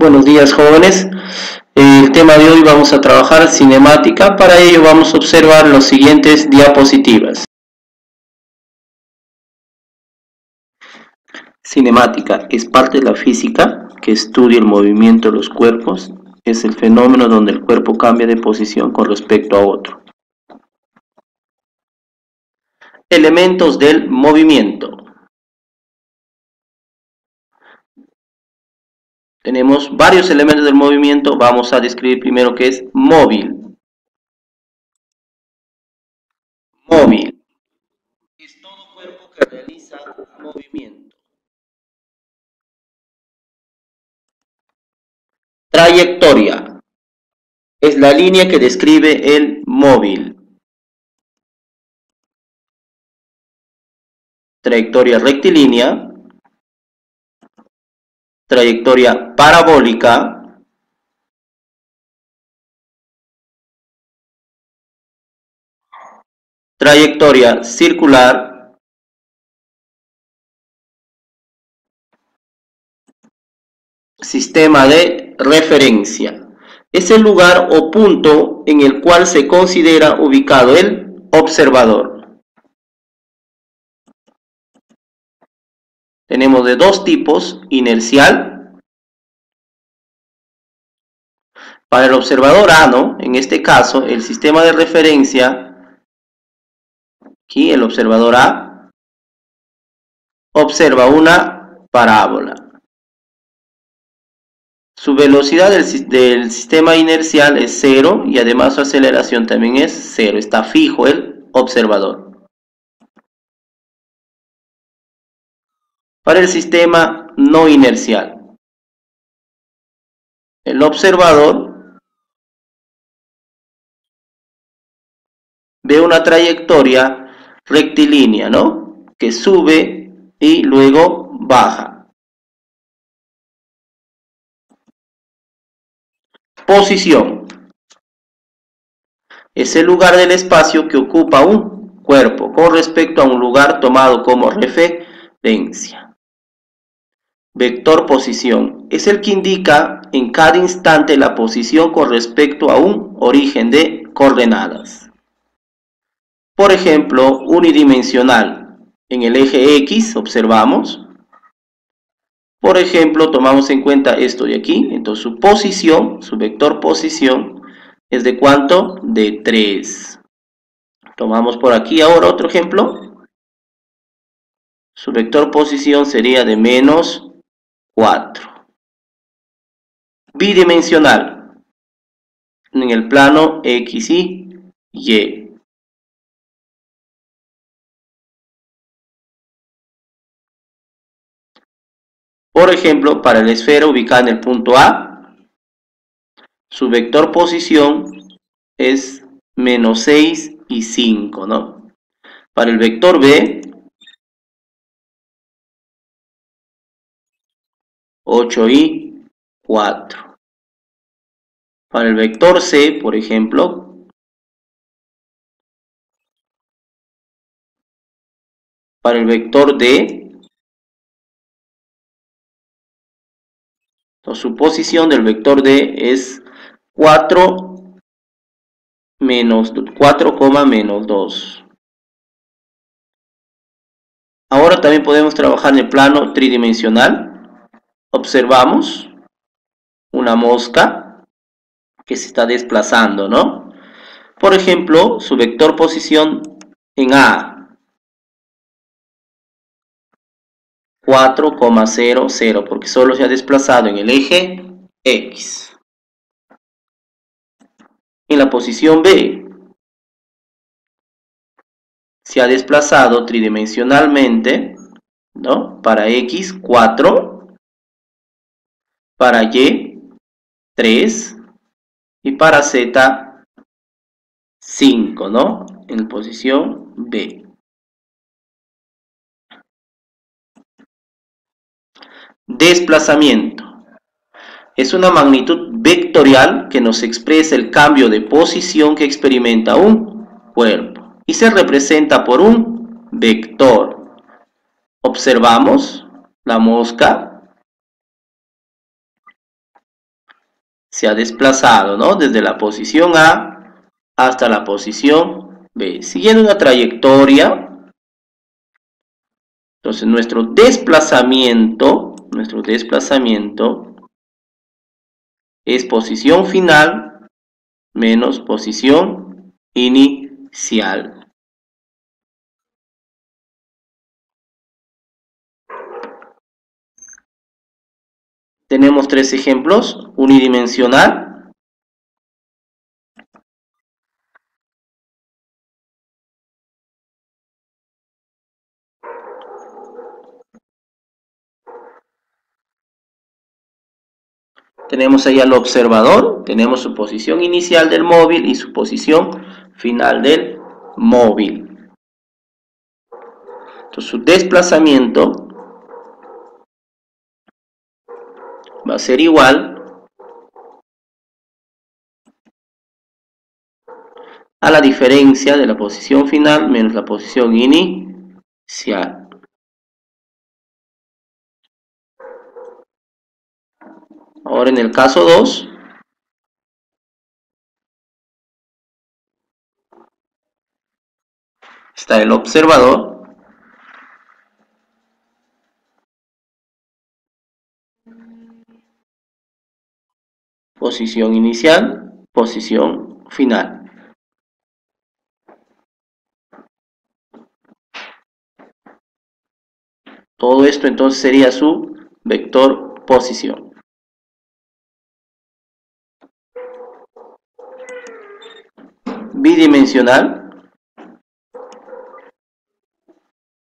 Buenos días, jóvenes. El tema de hoy vamos a trabajar cinemática. Para ello vamos a observar los siguientes diapositivas. Cinemática es parte de la física que estudia el movimiento de los cuerpos. Es el fenómeno donde el cuerpo cambia de posición con respecto a otro. Elementos del movimiento. Tenemos varios elementos del movimiento. Vamos a describir primero qué es móvil. Móvil es todo cuerpo que realiza movimiento. Trayectoria es la línea que describe el móvil. Trayectoria rectilínea, trayectoria parabólica, trayectoria circular, sistema de referencia. Es el lugar o punto en el cual se considera ubicado el observador. Tenemos de dos tipos, inercial. Para el observador A, ¿no? En este caso, el sistema de referencia, aquí el observador A, observa una parábola. Su velocidad del sistema inercial es 0 y además su aceleración también es 0. Está fijo el observador. Para el sistema no inercial, el observador ve una trayectoria rectilínea, ¿no? Que sube y luego baja. Posición es el lugar del espacio que ocupa un cuerpo con respecto a un lugar tomado como referencia. Vector posición es el que indica en cada instante la posición con respecto a un origen de coordenadas. Por ejemplo, unidimensional. En el eje X observamos. Por ejemplo, tomamos en cuenta esto de aquí. Entonces su posición, su vector posición, es de ¿cuánto? De 3. Tomamos por aquí ahora otro ejemplo. Su vector posición sería de menos 4. Bidimensional. En el plano X y Y. Por ejemplo, para la esfera ubicada en el punto A, su vector posición es menos 6 y 5, ¿no? Para el vector B, 8 y 4. Para el vector C, por ejemplo, para el vector D, entonces su posición del vector D es 4 menos 4, menos 2. Ahora también podemos trabajar en el plano tridimensional. Observamos una mosca que se está desplazando, ¿no? Por ejemplo, su vector posición en A, 4,00, porque solo se ha desplazado en el eje X. En la posición B, se ha desplazado tridimensionalmente, ¿no? Para X, 4, para Y, 3, y para Z, 5, ¿no? En posición B. Desplazamiento. Es una magnitud vectorial que nos expresa el cambio de posición que experimenta un cuerpo y se representa por un vector. Observamos la mosca se ha desplazado, ¿no? Desde la posición A hasta la posición B, siguiendo una trayectoria. Entonces nuestro desplazamiento es posición final menos posición inicial. Tenemos tres ejemplos: unidimensional, tenemos ahí al observador, tenemos su posición inicial del móvil y su posición final del móvil. Entonces su desplazamiento va a ser igual a la diferencia de la posición final menos la posición inicial. Ahora en el caso 2, está el observador, posición inicial, posición final. Todo esto entonces sería su vector posición. Bidimensional,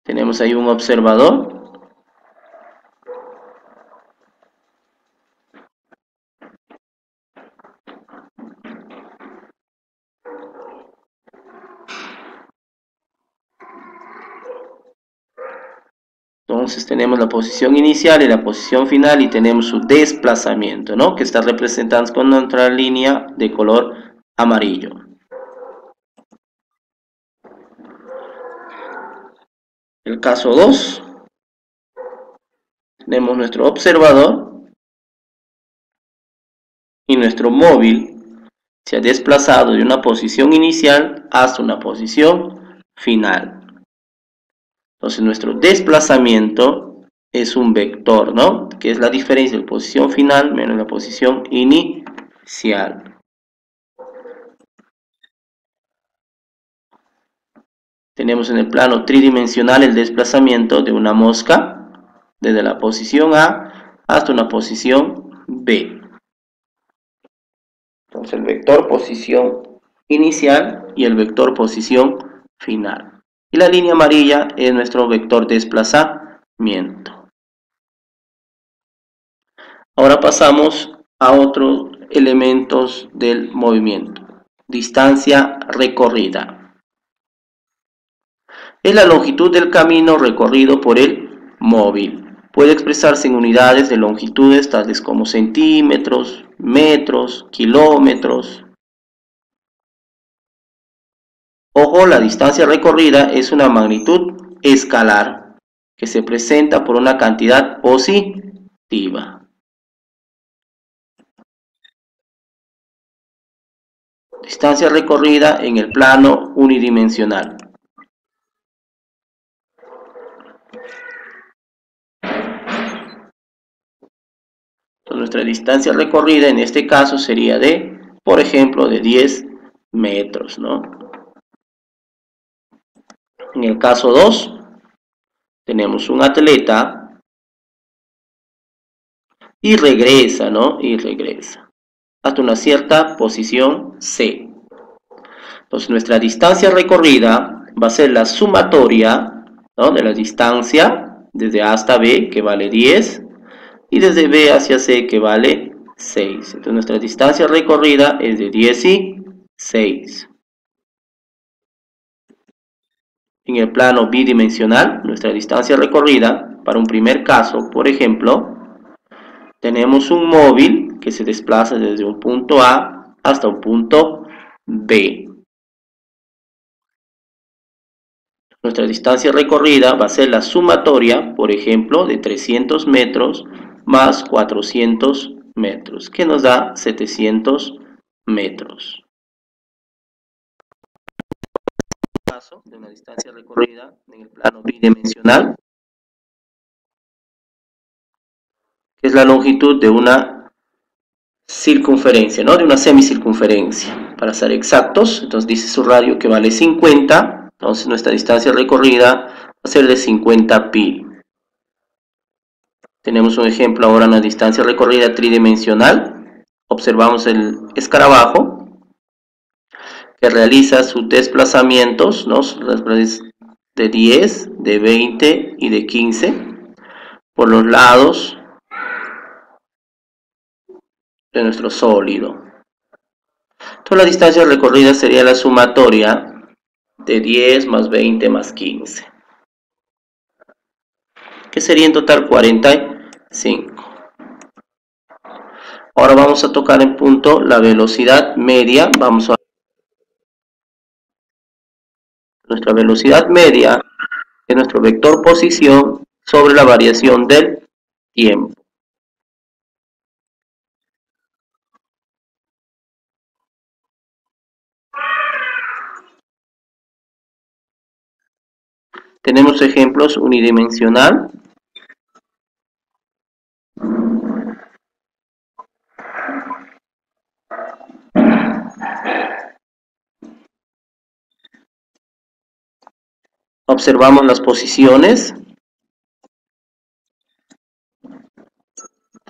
tenemos ahí un observador, entonces tenemos la posición inicial y la posición final y tenemos su desplazamiento, ¿no? Que está representado con nuestra línea de color amarillo. El caso 2, tenemos nuestro observador y nuestro móvil se ha desplazado de una posición inicial hasta una posición final. Entonces nuestro desplazamiento es un vector, ¿no? Que es la diferencia de la posición final menos la posición inicial. Tenemos en el plano tridimensional el desplazamiento de una mosca desde la posición A hasta una posición B. Entonces el vector posición inicial y el vector posición final. Y la línea amarilla es nuestro vector desplazamiento. Ahora pasamos a otros elementos del movimiento. Distancia recorrida. Es la longitud del camino recorrido por el móvil. Puede expresarse en unidades de longitudes tales como centímetros, metros, kilómetros. Ojo, la distancia recorrida es una magnitud escalar que se presenta por una cantidad positiva. Distancia recorrida en el plano unidimensional. Entonces, nuestra distancia recorrida en este caso sería de, por ejemplo, de 10 metros, ¿no? En el caso 2, tenemos un atleta y regresa, ¿no? Y regresa hasta una cierta posición C. Entonces, nuestra distancia recorrida va a ser la sumatoria, ¿no? De la distancia desde A hasta B, que vale 10, y desde B hacia C, que vale 6. Entonces, nuestra distancia recorrida es de 10 y 6. En el plano bidimensional, nuestra distancia recorrida, para un primer caso, por ejemplo, tenemos un móvil que se desplaza desde un punto A hasta un punto B. Nuestra distancia recorrida va a ser la sumatoria, por ejemplo, de 300 metros más 400 metros, que nos da 700 metros. Caso de una distancia recorrida en el plano bidimensional, que es la longitud de una circunferencia, ¿no? De una semicircunferencia. Para ser exactos, entonces dice su radio que vale 50, entonces nuestra distancia recorrida va a ser de 50 pi. Tenemos un ejemplo ahora, una distancia recorrida tridimensional. Observamos el escarabajo que realiza sus desplazamientos, ¿no? De 10, de 20 y de 15 por los lados de nuestro sólido. Entonces la distancia recorrida sería la sumatoria de 10 más 20 más 15, que sería en total 45. Ahora vamos a tocar en punto la velocidad media. Vamos a nuestra velocidad media es nuestro vector posición sobre la variación del tiempo. Tenemos ejemplos unidimensional, observamos las posiciones,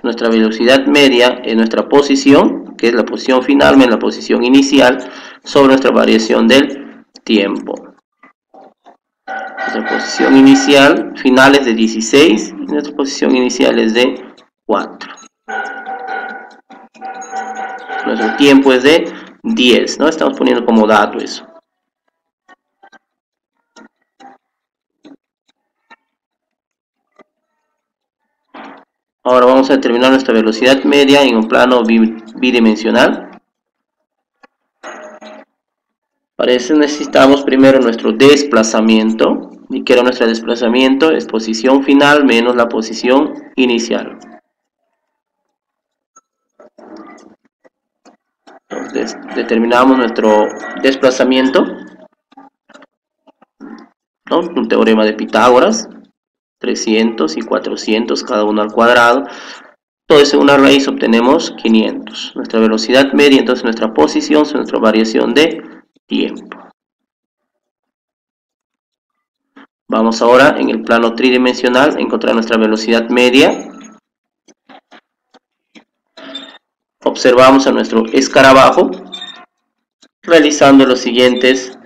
nuestra velocidad media es nuestra posición, que es la posición final menos la posición inicial, sobre nuestra variación del tiempo. Nuestra posición inicial final es de 16 y nuestra posición inicial es de 4. Nuestro tiempo es de 10, ¿no? Estamos poniendo como dato eso. Ahora vamos a determinar nuestra velocidad media en un plano bidimensional. Para eso necesitamos primero nuestro desplazamiento. ¿Y qué era nuestro desplazamiento? Es posición final menos la posición inicial. Entonces determinamos nuestro desplazamiento, ¿no? Un teorema de Pitágoras, 300 y 400 cada uno al cuadrado. Entonces en una raíz obtenemos 500. Nuestra velocidad media, entonces nuestra posición, es nuestra variación de tiempo. Vamos ahora en el plano tridimensional a encontrar nuestra velocidad media. Observamos a nuestro escarabajo realizando las siguientes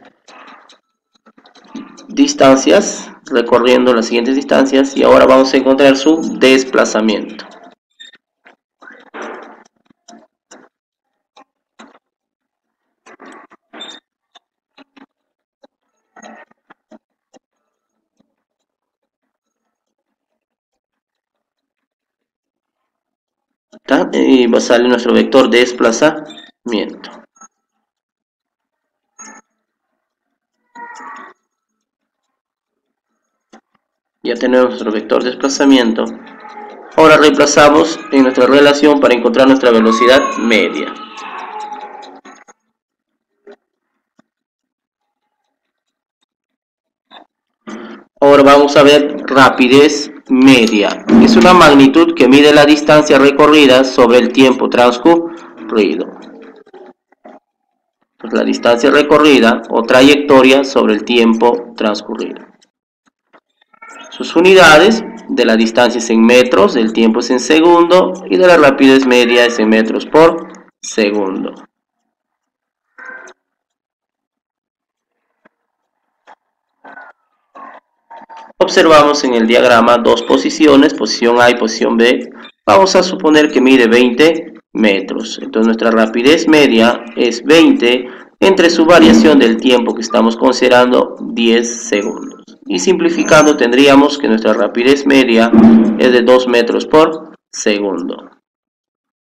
distancias, recorriendo las siguientes distancias, y ahora vamos a encontrar su desplazamiento. Y va a salir nuestro vector de desplazamiento. Ya tenemos nuestro vector de desplazamiento. Ahora reemplazamos en nuestra relación para encontrar nuestra velocidad media. Ahora vamos a ver rapidez media. Es una magnitud que mide la distancia recorrida sobre el tiempo transcurrido. Pues la distancia recorrida o trayectoria sobre el tiempo transcurrido. Sus unidades de la distancia es en metros, del tiempo es en segundo y de la rapidez media es en metros por segundo. Observamos en el diagrama dos posiciones, posición A y posición B. Vamos a suponer que mide 20 metros. Entonces nuestra rapidez media es 20 entre su variación del tiempo que estamos considerando 10 segundos. Y simplificando tendríamos que nuestra rapidez media es de 2 metros por segundo.